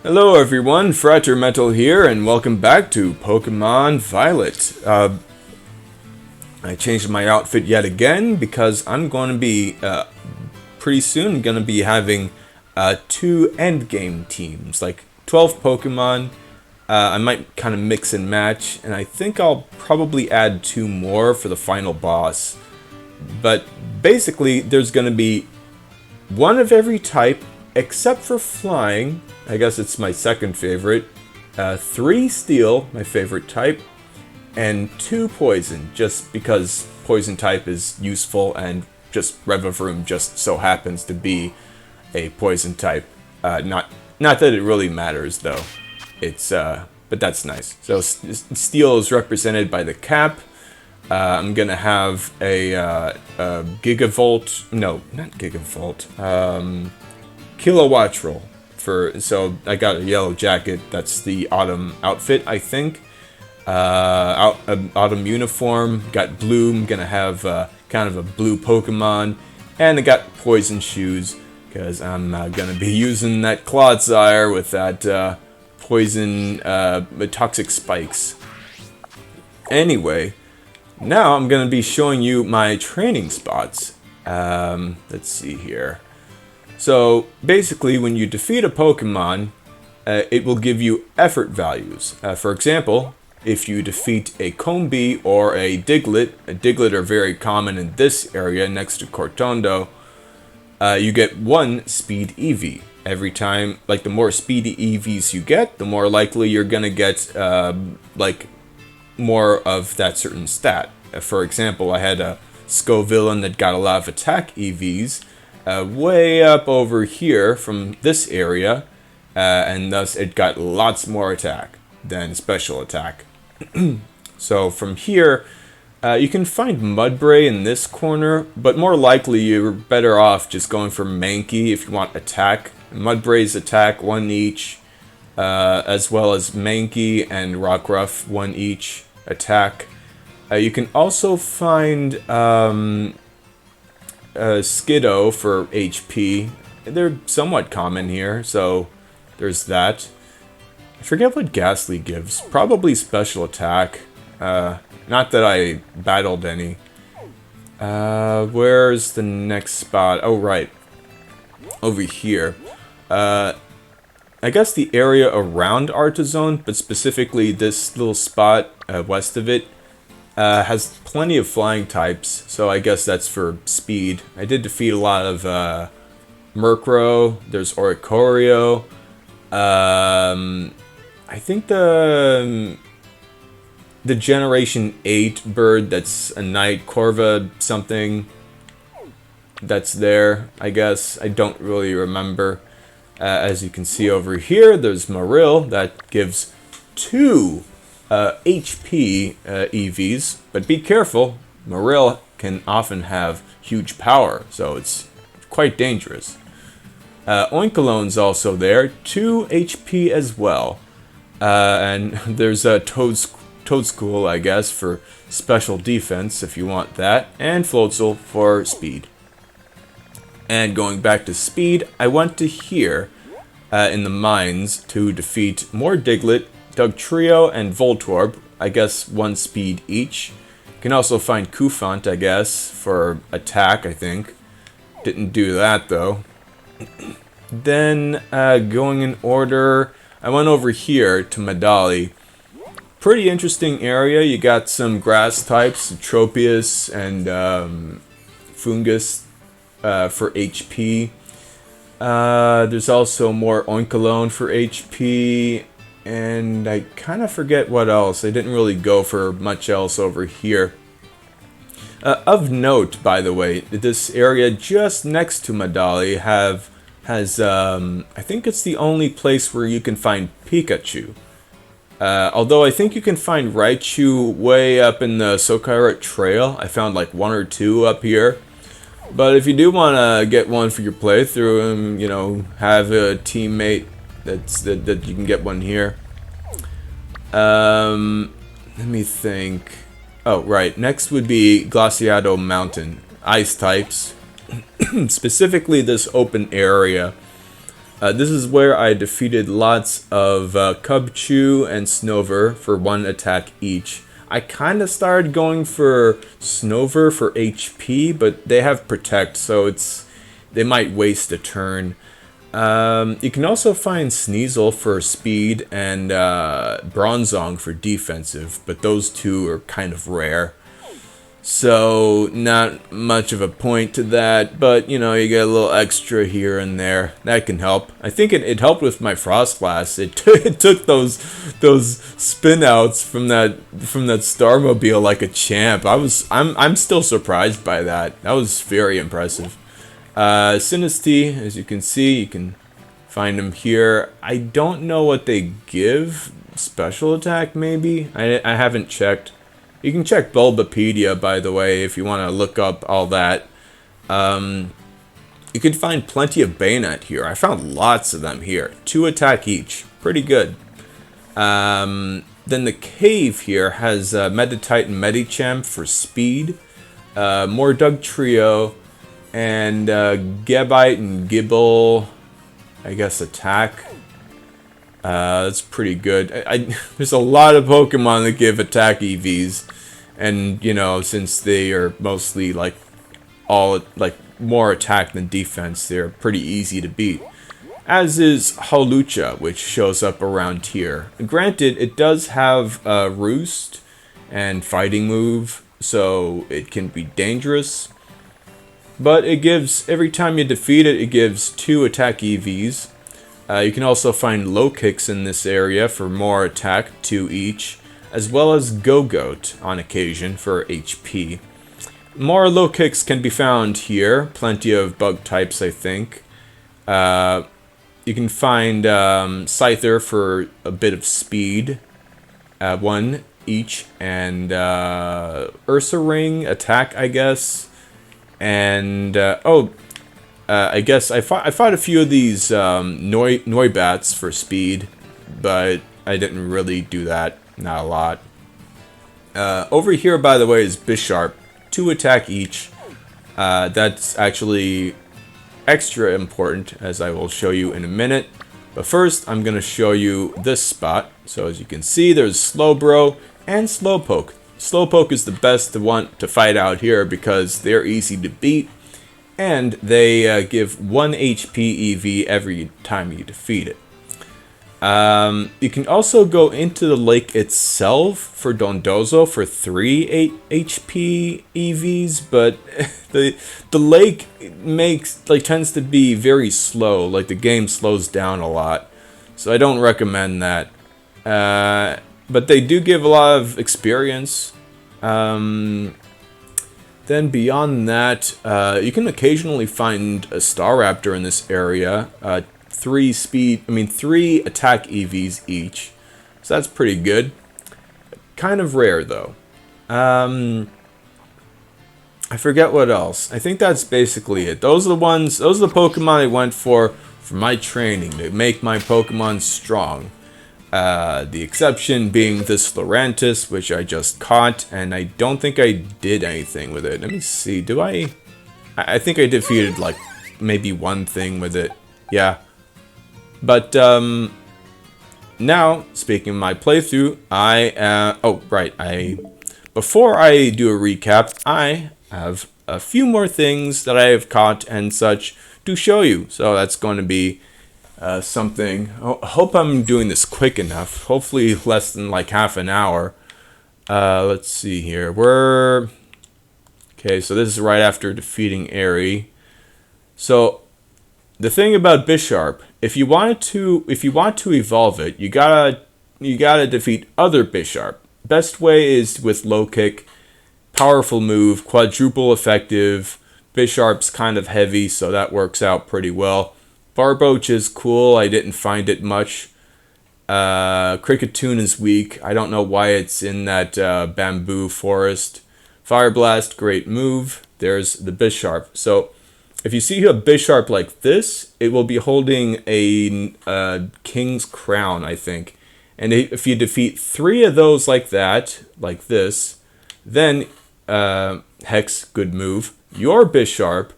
Hello everyone, Frater Metal here, and welcome back to Pokemon Violet. I changed my outfit yet again because I'm going to be, pretty soon, going to be having two endgame teams, like 12 Pokemon. I might kind of mix and match, and I think I'll probably add two more for the final boss. But basically, there's going to be one of every type, except for flying. I guess it's my second favorite. 3 steel, my favorite type, and 2 poison, just because poison type is useful and just Revavroom just so happens to be a poison type. Not that it really matters though. It's but that's nice. So steel is represented by the cap. I'm gonna have a gigavolt. No, not gigavolt. Kilowatt roll. So I got a yellow jacket. That's the autumn outfit, I think. Autumn uniform. Got blue. I'm gonna have kind of a blue Pokemon, and I got poison shoes because I'm gonna be using that Clodsire with that poison toxic spikes. Anyway, now I'm gonna be showing you my training spots. Let's see here. So, basically, when you defeat a Pokemon, it will give you effort values. For example, if you defeat a Combee or a Diglett are very common in this area next to Cortondo, you get 1 speed EV. Every time, like, the more speedy EVs you get, the more likely you're gonna get, more of that certain stat. For example, I had a Scovillain that got a lot of attack EVs, way up over here from this area, and thus it got lots more attack than special attack. So from here, you can find Mudbray in this corner, but more likely you're better off just going for Mankey if you want attack. Mudbray's attack 1 each, as well as Mankey and Rockruff 1 each attack. You can also find Skiddo for HP. They're somewhat common here, so there's that. I forget what Ghastly gives. Probably special attack. Not that I battled any. Where's the next spot? Oh, right. Over here. I guess the area around Artazon, but specifically this little spot west of it, has plenty of flying types, so I guess that's for speed. I did defeat a lot of Murkrow. There's Oricorio. I think the Generation 8 bird that's a knight, Corva something, that's there, I guess. I don't really remember. As you can see over here, there's Marill that gives 2 HP EVs, but be careful, Marill can often have huge power, so it's quite dangerous. Oinkolone's also there, 2 HP as well. And there's a Toadscool, I guess, for special defense if you want that, and Floatzel for speed. And going back to speed, I went to here in the mines to defeat more Diglett, Dugtrio, and Voltorb, I guess 1 speed each. You can also find Cufant, I guess, for attack, I think. Didn't do that, though. Then, going in order, I went over here to Medali. Pretty interesting area. You got some grass types, Tropius and Fungus for HP. There's also more Oinkolone for HP. And I kind of forget what else. I didn't really go for much else over here. Of note, by the way, this area just next to Medali has I think it's the only place where you can find Pikachu. Although I think you can find Raichu way up in the Sokairat Trail. I found like 1 or 2 up here. But if you do want to get one for your playthrough and, you know, have a teammate that you can get one here. Let me think. Oh, right. Next would be Glaciado Mountain. Ice types. Specifically this open area This is where I defeated lots of Cubchoo and Snover for 1 attack each. I kind of started going for Snover for HP, but they have Protect, so they might waste a turn. You can also find Sneasel for speed and Bronzong for defensive, but those two are kind of rare. So, not much of a point to that, but, you know, you get a little extra here and there. That can help. I think it helped with my Froslass. It took those spin outs from that Starmobile like a champ. I'm still surprised by that. That was very impressive. Sinistea, as you can see, you can find them here. I don't know what they give. Special attack, maybe? I haven't checked. You can check Bulbapedia, by the way, if you want to look up all that. You can find plenty of Bayonet here. I found lots of them here. 2 attack each. Pretty good. Then the cave here has Meditite and Medicham for speed. More Dugtrio. And Gabite and Gibble, I guess, attack. That's pretty good. There's a lot of Pokemon that give attack EVs, and you know, since they are mostly more attack than defense, they're pretty easy to beat. As is Hawlucha, which shows up around here. Granted, it does have Roost and Fighting Move, so it can be dangerous. But it gives, every time you defeat it, it gives 2 attack EVs. You can also find low kicks in this area for more attack, 2 each, as well as Go-Goat on occasion for HP. More low kicks can be found here, plenty of bug types, I think. You can find Scyther for a bit of speed, 1 each, and Ursaring attack, I guess. And I guess I fought a few of these Noibats for speed, but I didn't really do that, not a lot. Over here, by the way, is Bisharp, 2 attack each. That's actually extra important, as I will show you in a minute. But first, I'm going to show you this spot. So as you can see, there's Slowbro and Slowpoke. Slowpoke is the best to want to fight out here because they're easy to beat, and they give 1 HP EV every time you defeat it. You can also go into the lake itself for Dondozo for 3 HP EVs, but the lake tends to be very slow. Like, the game slows down a lot, so I don't recommend that. But they do give a lot of experience. Then beyond that, you can occasionally find a Staraptor in this area. 3 attack EVs each. So that's pretty good. Kind of rare though. I forget what else. I think that's basically it. Those are the Pokemon I went for my training to make my Pokemon strong. The exception being this Lurantis, which I just caught, and I don't think I did anything with it. Let me see, I think I defeated, like, maybe 1 thing with it. Yeah. But, now, speaking of my playthrough, before I do a recap, I have a few more things that I have caught and such to show you. So that's going to be something. I hope I'm doing this quick enough. Hopefully less than like half an hour. Let's see here. Okay, so this is right after defeating Airy. So the thing about Bisharp, if you want to evolve it, you gotta defeat other Bisharp. Best way is with low kick, powerful move, quadruple effective. Bisharp's kind of heavy, so that works out pretty well. Barboach is cool. I didn't find it much. Kricketune is weak. I don't know why it's in that bamboo forest. Fire Blast, great move. There's the Bisharp. So if you see a Bisharp like this, it will be holding a King's Crown, I think. And if you defeat 3 of those like that, like this, then Hex, good move. Your Bisharp,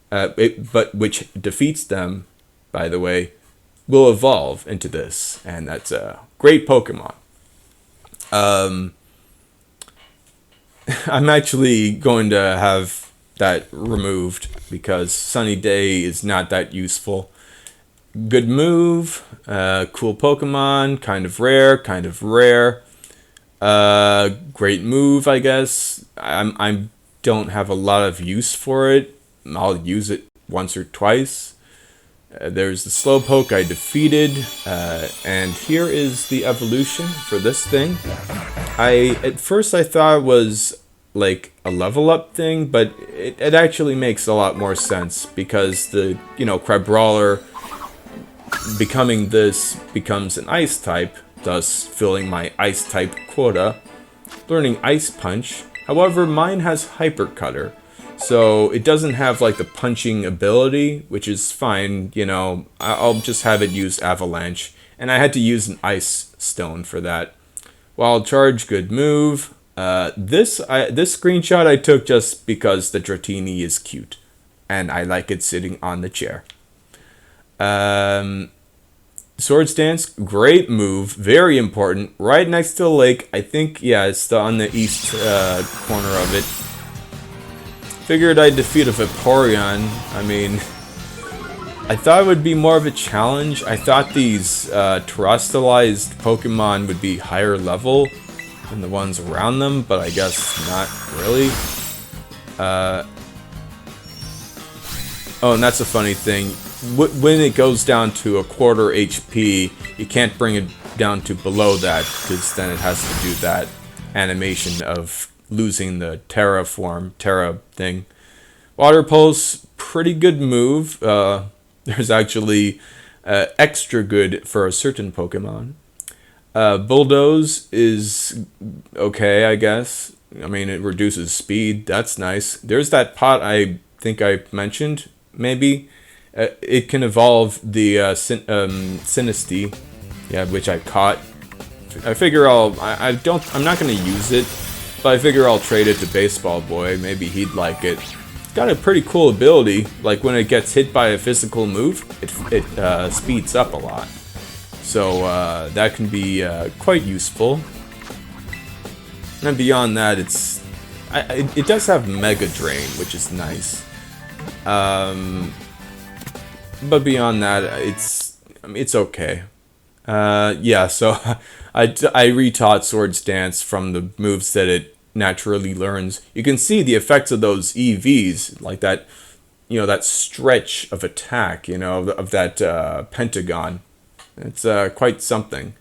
but which defeats them, by the way, will evolve into this, and that's a great Pokemon. I'm actually going to have that removed because Sunny Day is not that useful. Good move, cool Pokemon, kind of rare, kind of rare. Great move, I guess. I don't have a lot of use for it. I'll use it once or twice. There's the Slowpoke I defeated, and here is the evolution for this thing. At first I thought it was like a level up thing, but it actually makes a lot more sense because the, Crabrawler becoming this becomes an ice type, thus filling my ice type quota. Learning Ice Punch. However, mine has Hyper Cutter, so it doesn't have like the punching ability, which is fine, I'll just have it use Avalanche, and I had to use an Ice Stone for that. Wild Charge, good move. This screenshot I took just because the Dratini is cute, and I like it sitting on the chair. Swords Dance, great move, very important, right next to the lake. I think, yeah, it's on the east corner of it. Figured I'd defeat a Vaporeon. I mean, I thought it would be more of a challenge. I thought these terastalized Pokemon would be higher level than the ones around them, but I guess not really. Oh, and that's a funny thing. When it goes down to a quarter HP, you can't bring it down to below that, because then it has to do that animation of losing the Terra thing. Water Pulse, pretty good move. There's actually extra good for a certain Pokemon. Bulldoze is okay, I guess. I mean, it reduces speed. That's nice. There's that pot I think I mentioned, maybe. It can evolve the Sinistea, yeah, which I caught. I figure I'm not gonna use it, but I figure I'll trade it to Baseball Boy. Maybe he'd like it. It's got a pretty cool ability. Like when it gets hit by a physical move, it speeds up a lot. So that can be quite useful. And beyond that, it does have Mega Drain, which is nice. But beyond that, it's okay. Yeah, so I retaught Swords Dance from the moves that it naturally learns. You can see the effects of those EVs, like that, that stretch of attack, of that pentagon. It's quite something.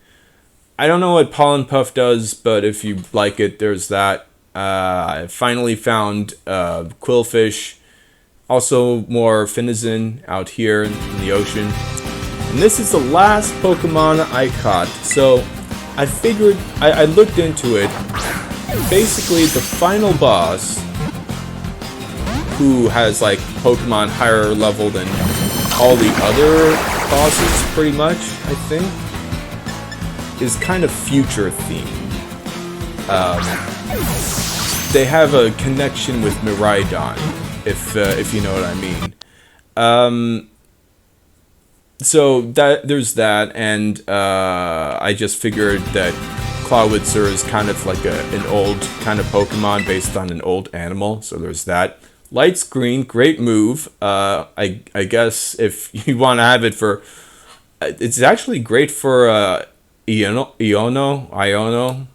I don't know what Pollen Puff does, but if you like it, there's that. I finally found Quillfish. Also more Finizen out here in the ocean. And this is the last Pokemon I caught. So I figured, I looked into it. Basically the final boss, who has like Pokemon higher level than all the other bosses pretty much, I think, is kind of future themed. They have a connection with Miraidon, if you know what I mean. So there's that, and I just figured that Clodsire is kind of like an old kind of Pokemon based on an old animal, so there's that. Light Screen, great move. I guess if you want to have it for... It's actually great for Iono,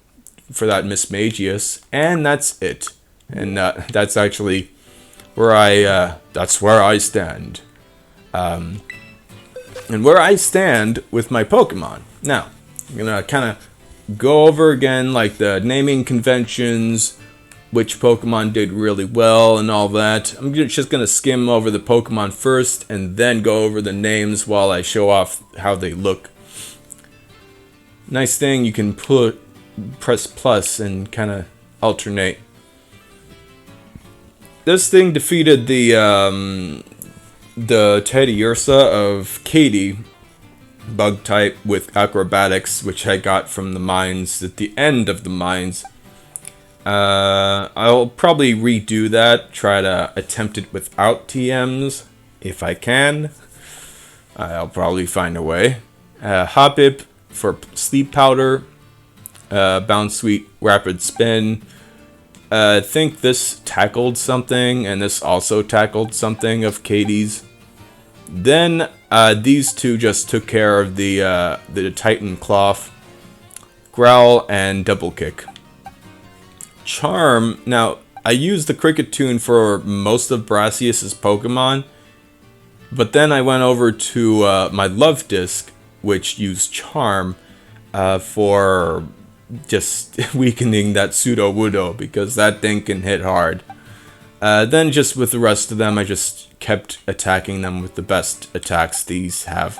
for that Mismagius, and that's it. And that's actually... that's where I stand. And where I stand with my Pokemon. Now, I'm gonna kind of go over again, like the naming conventions, which Pokemon did really well and all that. I'm just gonna skim over the Pokemon first, and then go over the names while I show off how they look. Nice thing, you can press plus and kind of alternate. This thing defeated the Teddiursa of Katie, bug type with acrobatics, which I got from the mines at the end of the mines. I'll probably redo that, try to attempt it without TMs, if I can. I'll probably find a way. Hoppip for sleep powder. Bounce Sweet Rapid Spin. I think this tackled something, and this also tackled something of Katie's. Then these two just took care of the Titan Cloth, Growl, and Double Kick. Charm. Now, I used the Cricket Tune for most of Brassius's Pokemon, but then I went over to my Love Disc, which used Charm for just weakening that Pseudo-Wudo, because that thing can hit hard. Then just with the rest of them, I just kept attacking them with the best attacks these have.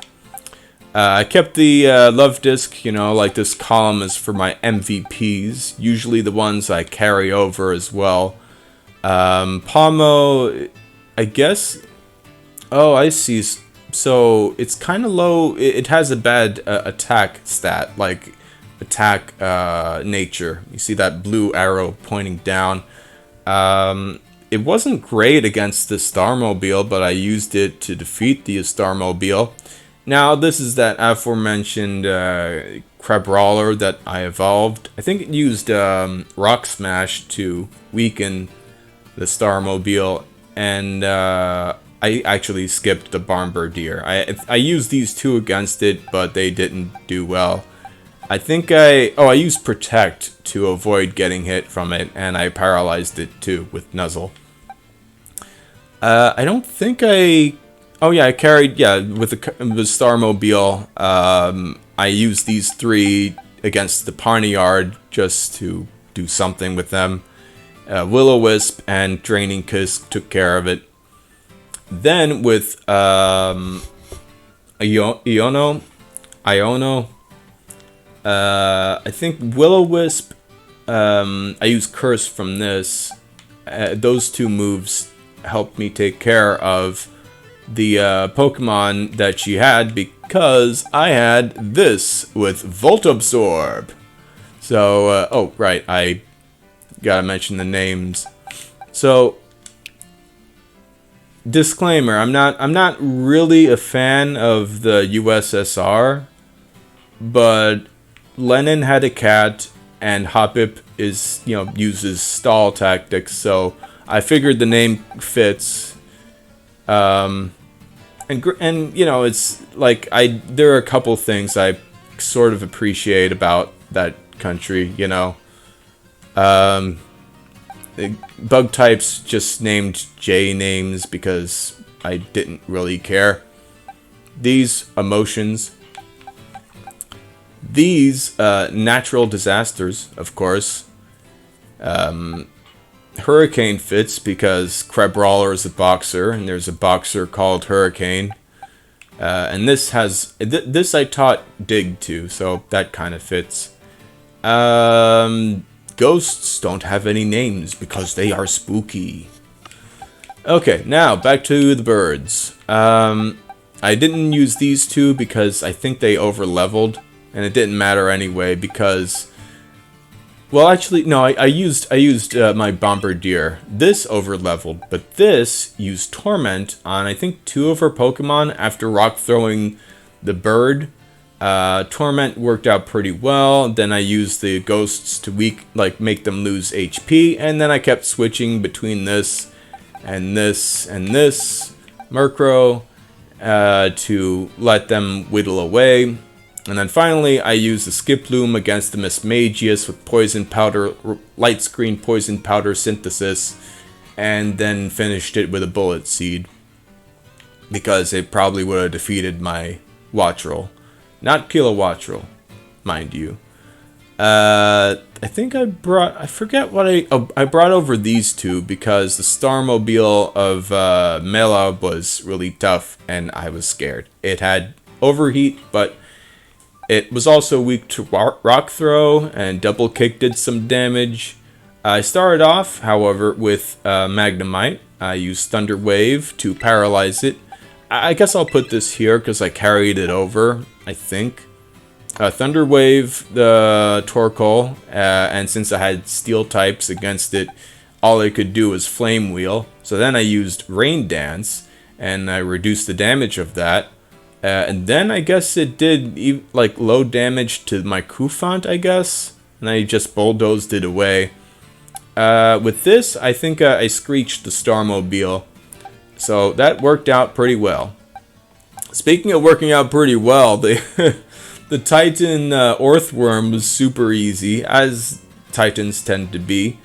I kept the Love Disc, you know, like this column is for my MVPs, usually the ones I carry over as well. Palmo, I guess... Oh, I see. So it's kind of low. It has a bad attack stat, like attack nature. You see that blue arrow pointing down. It wasn't great against the Starmobile, but I used it to defeat the Starmobile. Now, this is that aforementioned Crabrawler that I evolved. I think it used Rock Smash to weaken the Starmobile, and I actually skipped the Bombardier. I used these two against it, but they didn't do well. I think I used Protect to avoid getting hit from it, and I paralyzed it too with Nuzzle. I don't think oh yeah, I carried, yeah, with the Starmobile, I used these three against the Pawniard just to do something with them. Will-O-Wisp and Draining Kiss took care of it. Then with Iono, I think Will-O-Wisp, I use Curse from this. Those two moves helped me take care of the Pokemon that she had, because I had this with Volt Absorb. So, oh right, I gotta mention the names. So, disclaimer: I'm not really a fan of the USSR, but Lennon had a cat, and Hoppip is, you know, uses stall tactics, so I figured the name fits. And you know, it's like there are a couple things I sort of appreciate about that country, you know. Bug types just named J names because I didn't really care. These emotions. These natural disasters, of course. Hurricane fits because Crabrawler is a boxer, and there's a boxer called Hurricane. And this has... this I taught Dig to, so that kind of fits. Ghosts don't have any names because they are spooky. Okay, now back to the birds. I didn't use these two because I think they over-leveled, and it didn't matter anyway because... Well, actually, no, I used my Bombardier. This over-leveled, but this used Torment on, I think, 2 of her Pokemon after rock throwing the bird. Torment worked out pretty well. Then I used the Ghosts to make them lose HP, and then I kept switching between this and this and this Murkrow to let them whittle away. And then finally, I used the Skiploom against the Mismagius with Poison Powder, Light Screen Poison Powder Synthesis, and then finished it with a Bullet Seed, because it probably would have defeated my Wattrel. Not Kilowattrel, mind you. I think I forget what I brought over these two because the Starmobile of Melab was really tough, and I was scared. It had Overheat, but it was also weak to Rock Throw, and Double Kick did some damage. I started off, however, with Magnemite. I used Thunder Wave to paralyze it. I guess I'll put this here because I carried it over, I think. Thunder Wave the Torkoal, and since I had Steel types against it, all I could do was Flame Wheel. So then I used Rain Dance, and I reduced the damage of that. And then I guess it did like low damage to my Kufant, I guess. And I just bulldozed it away. With this, I think I screeched the Starmobile. So that worked out pretty well. Speaking of working out pretty well, the Titan Earthworm was super easy, as Titans tend to be.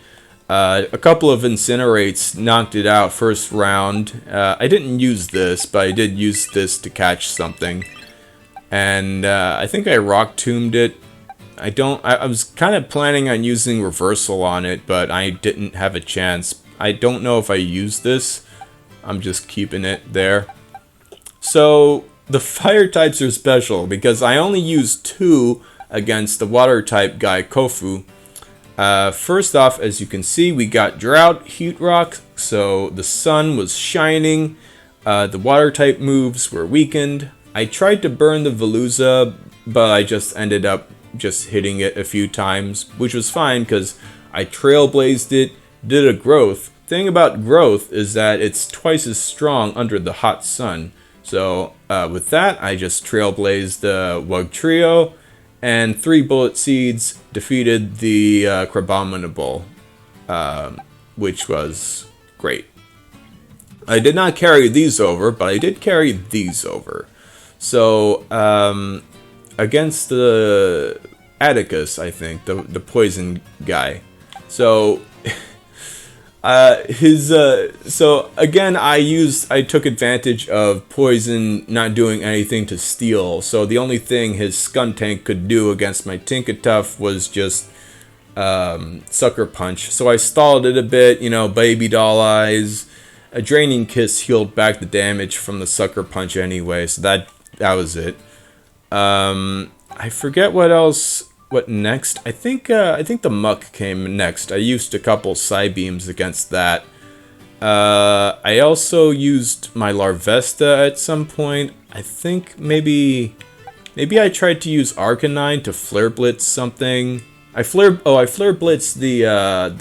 A couple of Incinerates knocked it out first round. I didn't use this, but I did use this to catch something. And I think I Rock Tombed it. I was kind of planning on using Reversal on it, but I didn't have a chance. I don't know if I used this. I'm just keeping it there. So the fire types are special because I only used 2 against the water type guy Kofu. First off, as you can see, we got Drought, Heat Rock, so the sun was shining. The water type moves were weakened. I tried to burn the Veluza, but I just ended up just hitting it a few times, which was fine because I Trailblazed it, did a growth. Thing about growth is that it's twice as strong under the hot sun. So with that, I just Trailblazed the Wugtrio, and 3 Bullet Seeds defeated the Crabominable, which was great. I did not carry these over, but I did carry these over. So against the Atticus, I think, the poison guy. So so again, I took advantage of poison not doing anything to steal. So the only thing his Skuntank could do against my Tinkatuff was just Sucker Punch. So I stalled it a bit, Baby Doll Eyes. A Draining Kiss healed back the damage from the Sucker Punch anyway, so that was it. I forget what next. I think the Muck came next. I used a couple Psybeams against that. I also used my Larvesta at some point. I think maybe I tried to use Arcanine to Flare Blitz something. I Flare Blitzed the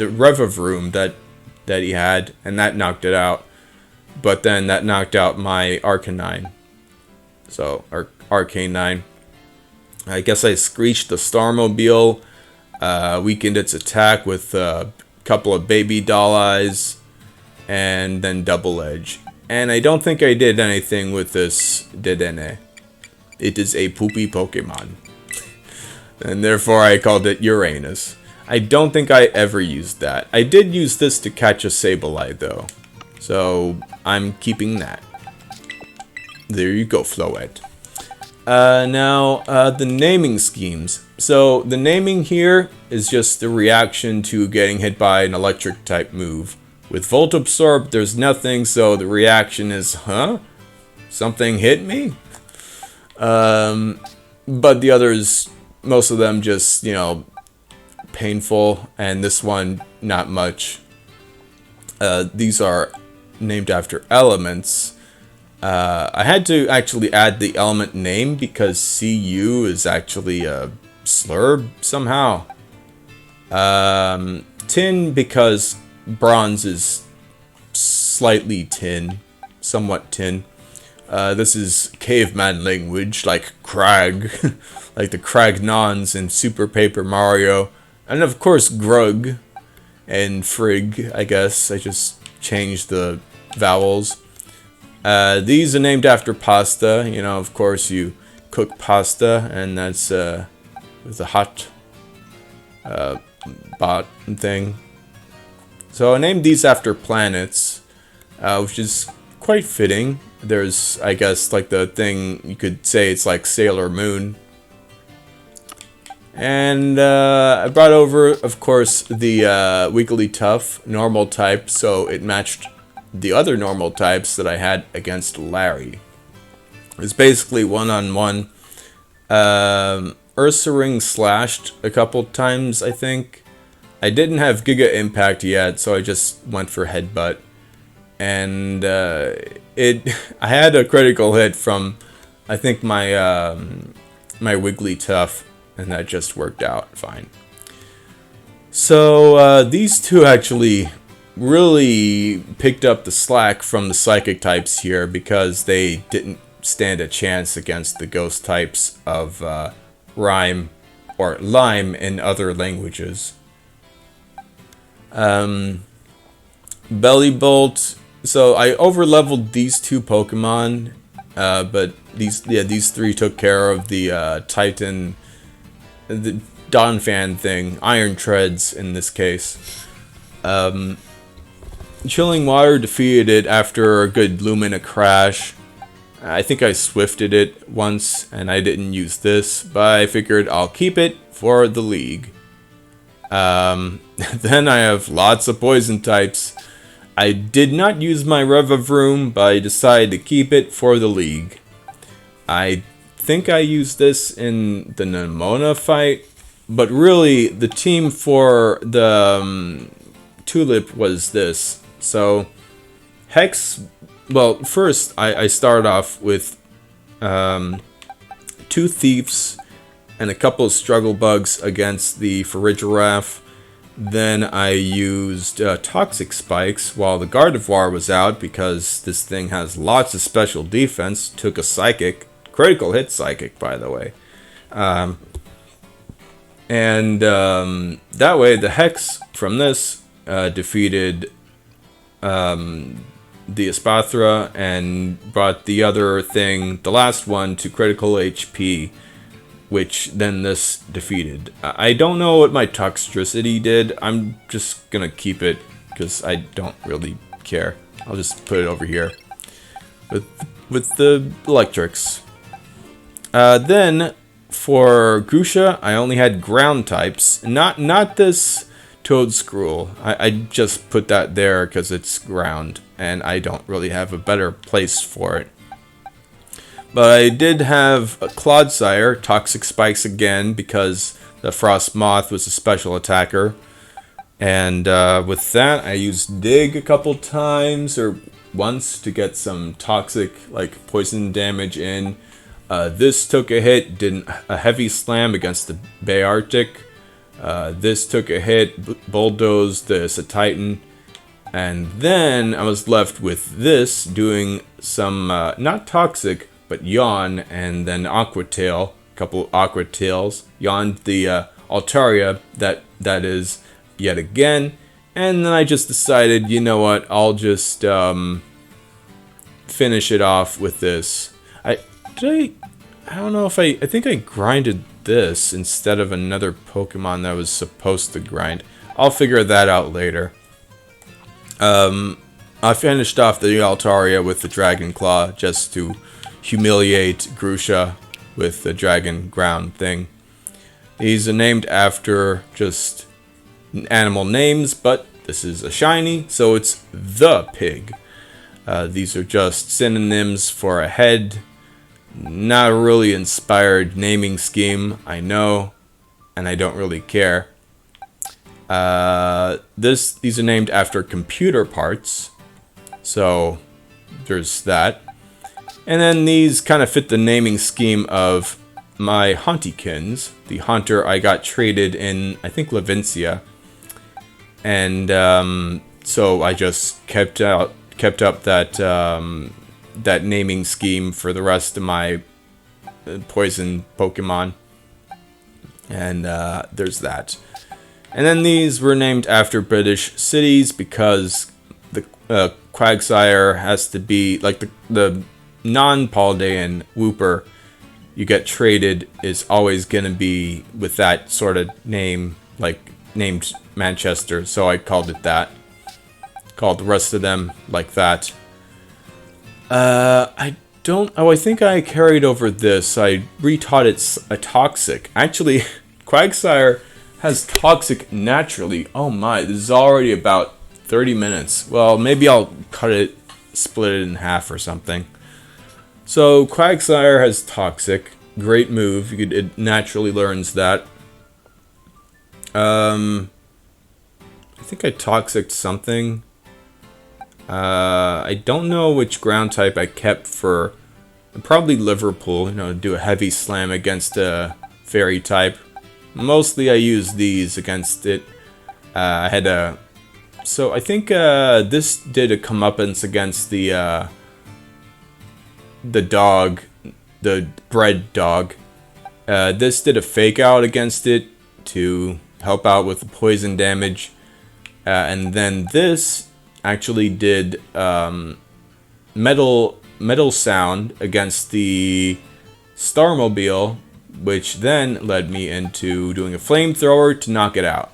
Revavroom that he had, and that knocked it out. But then that knocked out my Arcanine. So Arcanine. I guess I screeched the Starmobile, weakened its attack with a couple of Baby Doll Eyes, and then Double Edge. And I don't think I did anything with this Dedenne. It is a poopy Pokemon. And therefore I called it Uranus. I don't think I ever used that. I did use this to catch a Sableye though. So I'm keeping that. There you go, Floette. Now, the naming schemes. So, the naming here is just the reaction to getting hit by an electric type move. With Volt Absorb, there's nothing, so the reaction is, huh? Something hit me? But the others, most of them just, painful, and this one, not much. These are named after elements. I had to actually add the element name because CU is actually a slur somehow. Tin because bronze is slightly tin, somewhat tin. This is caveman language, like Crag, like the Cragnons in Super Paper Mario. And of course Grug and Frig, I guess. I just changed the vowels. These are named after pasta. Of course, you cook pasta, and that's with a hot bot thing. So I named these after planets, which is quite fitting. There's, I guess, like the thing you could say it's like Sailor Moon. And I brought over, of course, the Wigglytuff normal type, so it matched the other normal types that I had against Larry. It's basically one-on-one. Ursaring slashed a couple times, I think. I didn't have Giga Impact yet, so I just went for Headbutt. And I had a critical hit from, I think, my Wigglytuff, and that just worked out fine. So these two actually really picked up the slack from the psychic types here because they didn't stand a chance against the ghost types of Rhyme or Lime in other languages. Bellybolt. So I overleveled these 2 Pokemon, but these 3 took care of the Titan, the Donphan thing, Iron Treads in this case. Chilling Water defeated it after a good Lumina crash. I think I swifted it once, and I didn't use this, but I figured I'll keep it for the League. Then I have lots of poison types. I did not use my Revavroom, but I decided to keep it for the League. I think I used this in the Nemona fight, but really the team for the Tulip was this. So Hex, well, first I started off with 2 Thieves and a couple of Struggle Bugs against the Farigiraf. Then I used Toxic Spikes while the Gardevoir was out, because this thing has lots of special defense. Took a Psychic, critical hit Psychic, by the way. That way the Hex from this defeated the Espathra and brought the other thing, the last one, to critical HP, which then this defeated. I don't know what my Toxtricity did. I'm just gonna keep it because I don't really care. I'll just put it over here with the electrics. Then for Grusha, I only had ground types. Not this Toedscruel. I just put that there because it's ground, and I don't really have a better place for it. But I did have a Clodsire, Toxic Spikes again, because the Frost Moth was a special attacker. And with that, I used Dig a couple times, or once, to get some toxic, like, poison damage in. This took a hit, did a heavy slam against the Bay Arctic. This took a hit, bulldozed the Satitan. And then I was left with this, doing some, not toxic, but Yawn, and then Aqua Tail, a couple Aqua Tails. Yawned the Altaria, that is, yet again. And then I just decided, you know what, I'll just finish it off with this. I don't know if I think I grinded this instead of another Pokemon that was supposed to grind. I'll figure that out later. I finished off the Altaria with the Dragon Claw just to humiliate Grusha with the Dragon Ground thing. These are named after just animal names, but this is a shiny, so it's the pig. These are just synonyms for a head. Not a really inspired naming scheme, I know, and I don't really care. These are named after computer parts, so there's that. And then these kind of fit the naming scheme of my Hauntykins, the hunter I got traded in, I think, Levincia. And so I just kept up that naming scheme for the rest of my poison Pokemon. And there's that. And then these were named after British cities because the Quagsire has to be, like, the non-Paldean Wooper you get traded is always going to be with that sort of name, like named Manchester, so I called it that. Called the rest of them like that. I think I carried over this. I retaught it a Toxic. Actually, Quagsire has Toxic naturally. Oh my, this is already about 30 minutes. Well, maybe I'll split it in half or something. So, Quagsire has Toxic. Great move. It naturally learns that. I think I Toxic'd something. I don't know which ground type I kept for. Probably Liverpool, do a heavy slam against a fairy type. Mostly I used these against it. I had a... So I think this did a comeuppance against the the dog, the bred dog. This did a fake out against it to help out with the poison damage. And then this actually did metal sound against the Starmobile, which then led me into doing a flamethrower to knock it out.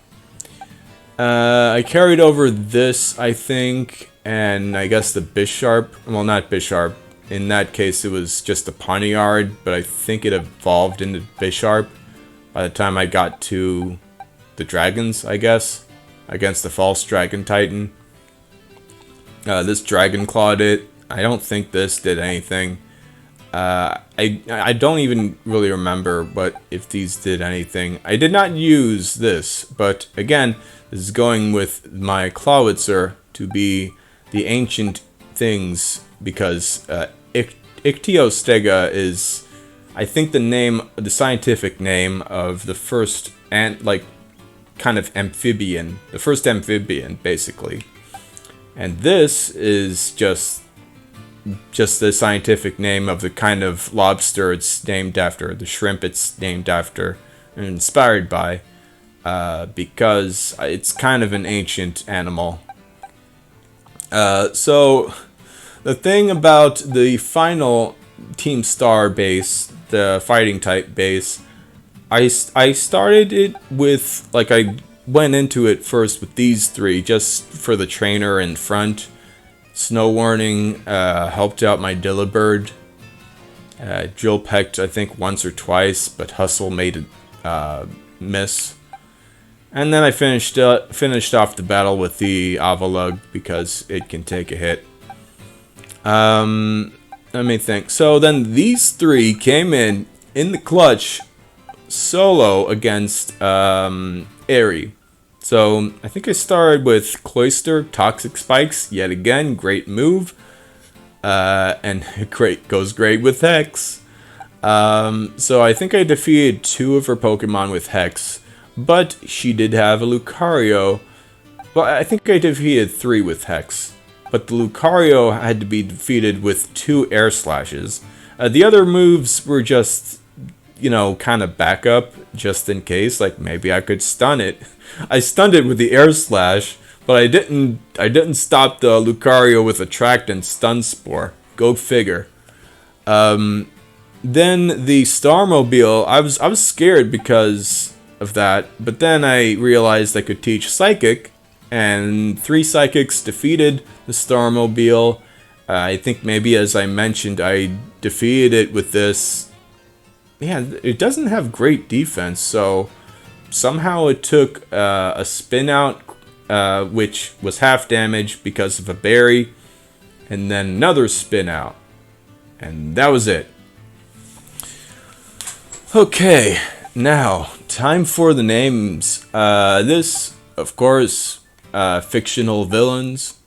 I carried over this, I think, and I guess the Bisharp. Well, not Bisharp. In that case, it was just a Poniard, but I think it evolved into Bisharp by the time I got to the dragons, I guess, against the false dragon titan. This dragon clawed it. I don't think this did anything. I don't even really remember what if these did anything. I did not use this, but again, this is going with my Clodsire to be the ancient things, because Ichthyostega is, I think, the scientific name of the first kind of amphibian, the first amphibian, basically. And this is just the scientific name of the kind of lobster it's named after, the shrimp it's named after and inspired by, because it's kind of an ancient animal. So the thing about the final Team Star base, the fighting type base, I started it with, I went into it first with these three, just for the trainer in front. Snow Warning helped out my Dillibird. Jill pecked, I think, once or twice, but Hustle made it miss. And then I finished off the battle with the Avalug, because it can take a hit. Let me think. So then these three came in the clutch solo against Airy. So I think I started with Cloyster, Toxic Spikes, yet again, great move. And it goes great with Hex. So I think I defeated 2 of her Pokemon with Hex, but she did have a Lucario. Well, I think I defeated 3 with Hex, but the Lucario had to be defeated with 2 Air Slashes. The other moves were just, kind of backup, just in case, maybe I could stun it. I stunned it with the Air Slash, but I didn't stop the Lucario with Attract and Stun Spore. Go figure. Then the Starmobile, I was scared because of that, but then I realized I could teach Psychic, and 3 Psychics defeated the Starmobile. I think maybe, as I mentioned, I defeated it with this. Yeah, it doesn't have great defense, so somehow it took a spin out, which was half damage because of a berry, and then another spin out, and that was it. Okay, now time for the names. This, of course, fictional villains.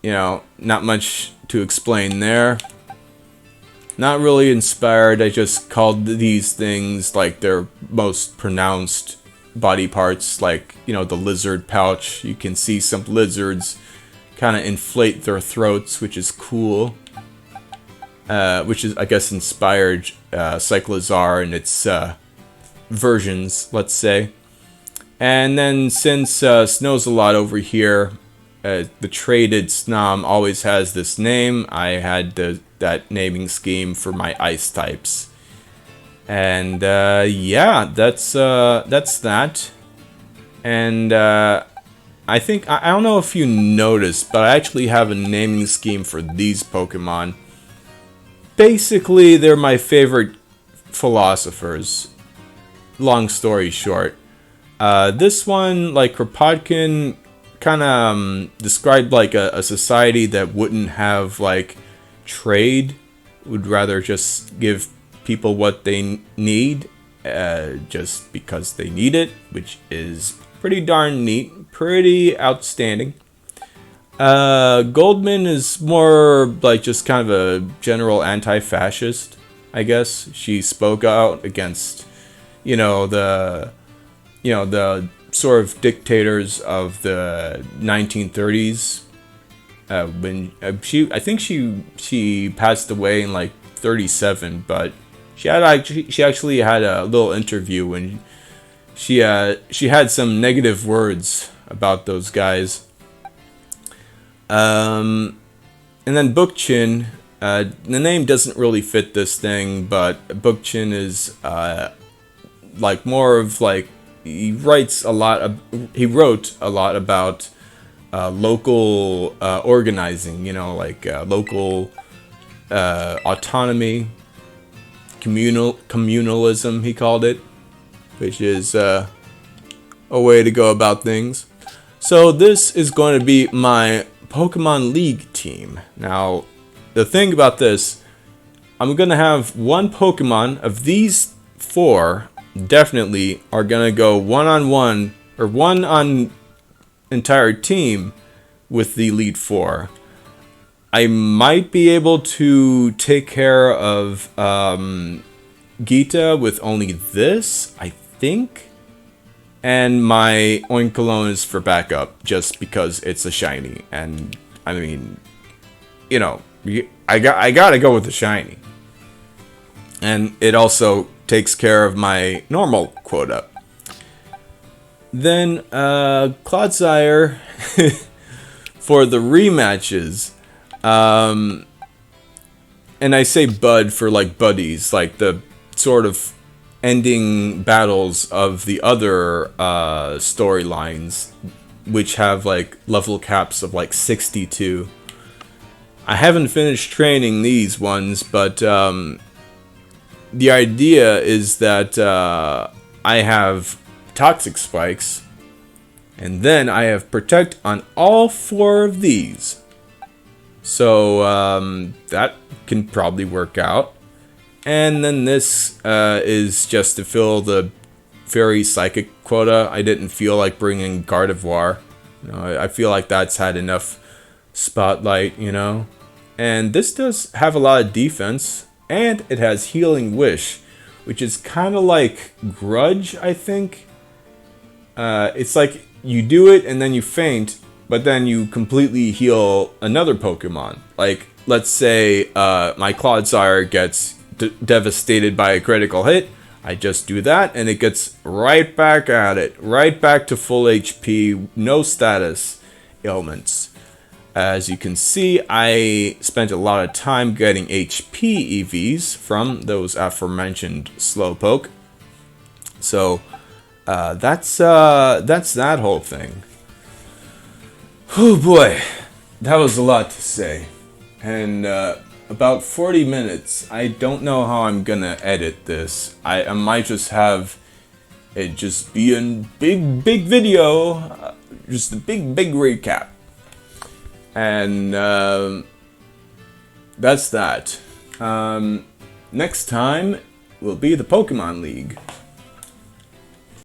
Not much to explain there. Not really inspired, I just called these things their most pronounced body parts, the lizard pouch. You can see some lizards kind of inflate their throats, which is cool. Which is, I guess, inspired Cyclozar and its versions, let's say. And then since Snow's a lot over here, the traded Snom always has this name. I had that naming scheme for my ice types. And yeah, that's that. And I think, I don't know if you noticed, but I actually have a naming scheme for these Pokemon. Basically, they're my favorite philosophers. Long story short. This one, Kropotkin, kind of described a society that wouldn't have trade, would rather just give people what they need, just because they need it, which is pretty darn neat, pretty outstanding. Goldman is more just kind of a general anti-fascist, I guess. She spoke out against, the sort of dictators of the 1930s, when I think she passed away in like 37, but she actually had a little interview when she had some negative words about those guys. And then Bookchin, the name doesn't really fit this thing, but Bookchin is like more of like he wrote a lot about local organizing, you know, like local autonomy, communalism, he called it, which is a way to go about things. So this is going to be my Pokemon League team. Now, the thing about this, I'm going to have one Pokemon of these 4 definitely are going to go one-on-one, or one on entire team with the Elite 4. I might be able to take care of Gita with only this, I think. And my Oinkologne is for backup, just because it's a shiny. And, I mean, you know, I gotta go with the shiny. And it also takes care of my normal quota. Then, Clodsire, for the rematches, and I say bud for like buddies, like the sort of ending battles of the other storylines, which have like level caps of like 62. I haven't finished training these ones, but the idea is that I have Toxic Spikes, and then I have Protect on all 4 of these. So that can probably work out. And then this is just to fill the Fairy Psychic quota. I didn't feel like bringing Gardevoir. You know, I feel like that's had enough spotlight, you know. And this does have a lot of defense, and it has Healing Wish, which is kind of like Grudge, I think. It's like you do it and then you faint, but then you completely heal another Pokemon. Like, let's say my Clodsire gets devastated by a critical hit. I just do that, and it gets right back at it. Right back to full HP, no status ailments. As you can see, I spent a lot of time getting HP EVs from those aforementioned Slowpoke. So, that's that whole thing. Oh boy, that was a lot to say. And about 40 minutes. I don't know how I'm gonna edit this. I might just have it just be a big video, just a big recap. And that's that. Next time will be the Pokemon League.